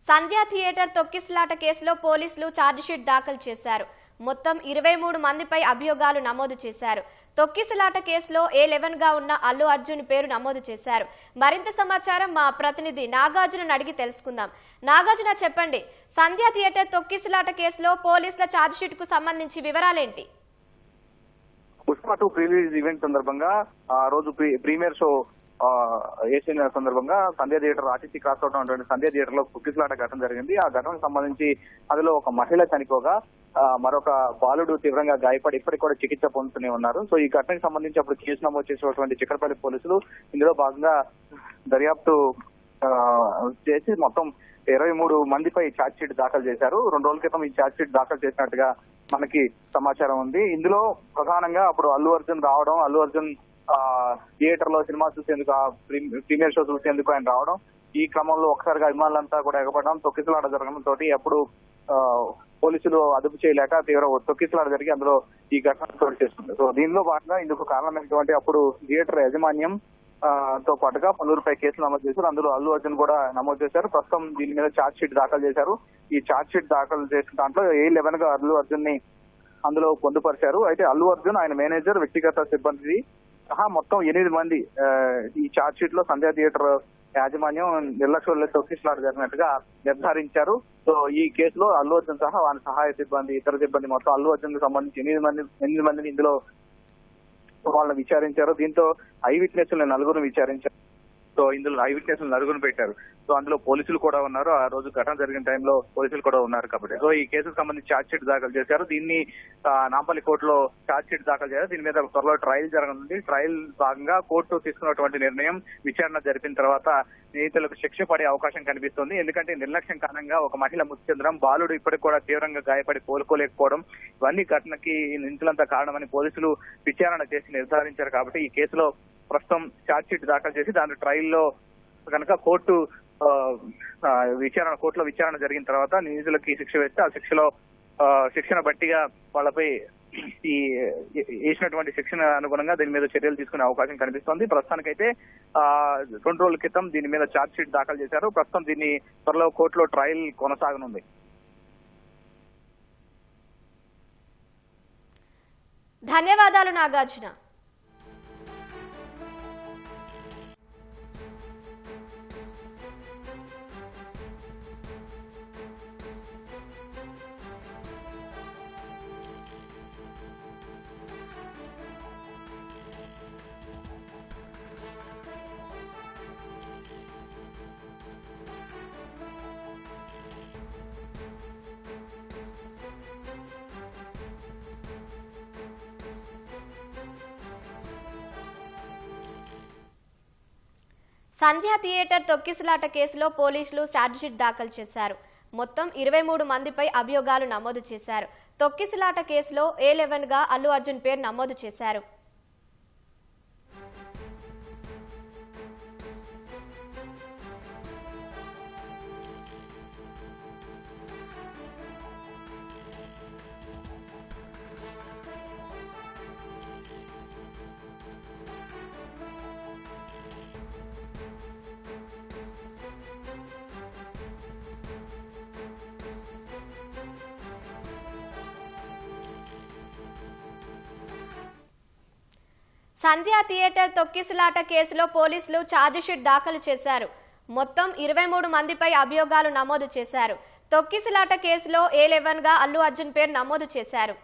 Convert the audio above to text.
సంధ్యా theatre తొక్కిసలాట కేసులో పోలీసులు ఛార్జిషీట్ దాఖలు చేశారు. మొత్తం 23 మందిపై అభియోగాలు నమోదు చేశారు. తొక్కిసలాట కేసులో A11 గా ఉన్న అల్లు అర్జున్ పేరు నమోదు చేశారు. మరింత సమాచారం మా ప్రతినిధి నాగార్జున అడిగి తెలుసుకుందాం. నాగార్జున, చెప్పండి, సంధ్యా థియేటర్ తొక్కిసలాట కేసులో పోలీసుల ఛార్జిషీట్ కు సంబంధించి వివరాలేంటి? పుష్ప 2 ప్రీ రిలీజ్ ఈవెంట్ సందర్భంగా ఆ రోజు ప్రీమియర్ షో వేసిన సందర్భంగా సంధ్యా థియేటర్ ఆర్టీసీ క్రాస్ అవుట్ ఉన్నటువంటి సంధ్యా థియేటర్ లో తొక్కిసలాట ఘటన జరిగింది. ఆ ఘటనకు సంబంధించి అందులో ఒక మహిళ చనిపోగా మరొక బాలుడు తీవ్రంగా గాయపడి ఇప్పటికి కూడా చికిత్స పొందుతూనే ఉన్నారు. సో ఈ ఘటనకు సంబంధించి అప్పుడు కేసు నమోదు చేసినటువంటి చిక్కడపల్లి పోలీసులు ఇందులో భాగంగా దర్యాప్తు చేసి మొత్తం 23 మందిపై ఛార్జ్ షీట్ దాఖలు చేశారు. 2 రోజుల క్రితం ఈ ఛార్జ్ షీట్ దాఖలు చేసినట్టుగా మనకి సమాచారం ఉంది. ఇందులో ప్రధానంగా అప్పుడు అల్లు అర్జున్ రావడం, అల్లు అర్జున్ థియేటర్ లో సినిమా చూసేందుకు, ప్రీమియర్ షో చూసేందుకు ఆయన రావడం, ఈ క్రమంలో ఒకసారిగా అభిమానులంతా కూడా ఎగపడడం, తొక్కిసలాట జరగడంతో అప్పుడు పోలీసులు అదుపు చేయలేక తీవ్ర తొక్కిసలాట జరిగి అందులో ఈ ఘటన చోటు చేసుకుంది. సో దీనిలో భాగంగా ఇందుకు కారణమైనటువంటి అప్పుడు థియేటర్ యాజమాన్యం తో పాటుగా పలువురిపై కేసులు నమోదు చేశారు. అందులో అల్లు అర్జున్ కూడా నమోదు చేశారు. ప్రస్తుతం దీని మీద ఛార్జ్ షీట్ దాఖలు చేశారు. ఈ ఛార్జ్ షీట్ దాఖలు చేసిన దాంట్లో A11 గా అల్లు అర్జున్ ని అందులో పొందుపరిచారు. అయితే అల్లు అర్జున్, ఆయన మేనేజర్, వ్యక్తిగత సిబ్బంది సహా మొత్తం 8 మంది ఈ ఛార్జ్ షీట్ లో సంధ్యా థియేటర్ యాజమాన్యం నిర్లక్ష్యంలో తొక్కిసలాట జరిగినట్టుగా నిర్ధారించారు. సో ఈ కేసులో అల్లు అర్జున్ సహా వారి సహాయ సిబ్బంది, ఇతర సిబ్బంది మొత్తం అల్లు అర్జున్ కి సంబంధించి 8 మందిని ఇందులో వాళ్ళని విచారించారు. దీంతో ఐ విట్నెస్ 4 విచారించారు. సో ఇందులో ఐ విట్నెస్ 4 పెట్టారు. సో అందులో పోలీసులు కూడా ఉన్నారు. ఆ రోజు ఘటన జరిగిన టైంలో పోలీసులు కూడా ఉన్నారు కాబట్టి సో ఈ కేసుకు సంబంధించి ఛార్జ్ షీట్ దాఖలు చేశారు. దీన్ని నాంపల్లి కోర్టులో ఛార్జ్ షీట్ దాఖలు చేశారు. దీని మీద త్వరలో ట్రయల్ జరగనుంది. ట్రయల్ భాగంగా కోర్టు తీసుకున్నటువంటి నిర్ణయం విచారణ జరిపిన తర్వాత నిందితులకు శిక్ష పడే అవకాశం కనిపిస్తుంది. ఎందుకంటే నిర్లక్ష్యం కారణంగా ఒక మహిళ మృతి చెందడం, బాలుడు ఇప్పటికి కూడా తీవ్రంగా గాయపడి కోలుకోలేకపోవడం, ఇవన్నీ ఘటనకి నిందితులంతా కారణమని పోలీసులు విచారణ చేసి నిర్ధారించారు. కాబట్టి ఈ కేసులో ప్రస్తుతం ఛార్జ్ షీట్ దాఖలు చేసి దాని ట్రయల్లో కనుక కోర్టులో విచారణ జరిగిన తర్వాత నిందితులకి శిక్ష వేస్తే ఆ శిక్షణ బట్టిగా వాళ్ళపై ఈ వేసినటువంటి శిక్షణ అనుగుణంగా దీని మీద చర్యలు తీసుకునే అవకాశం కనిపిస్తోంది. ప్రస్తుతానికైతే 2 రోజుల క్రితం దీని మీద ఛార్జ్ షీట్ దాఖలు చేశారు. ప్రస్తుతం దీన్ని త్వరలో కోర్టులో ట్రయల్ కొనసాగనుంది. ధన్యవాదాలు నాగార్జున. సంధ్యా థియేటర్ తొక్కిసలాట కేసులో పోలీసులు ఛార్జిషీట్ దాఖలు చేశారు. మొత్తం 23 మందిపై అభియోగాలు నమోదు చేశారు. తొక్కిసలాట కేసులో A11 గా అల్లు అర్జున్ పేరు నమోదు చేశారు. సంధ్యా థియేటర్ తొక్కిసలాట కేసులో పోలీసులు ఛార్జిషీట్ దాఖలు చేశారు. మొత్తం 23 మందిపై అభియోగాలు నమోదు చేశారు. తొక్కిసలాట కేసులో A11 గా అల్లు అర్జున్ పేరు నమోదు చేశారు.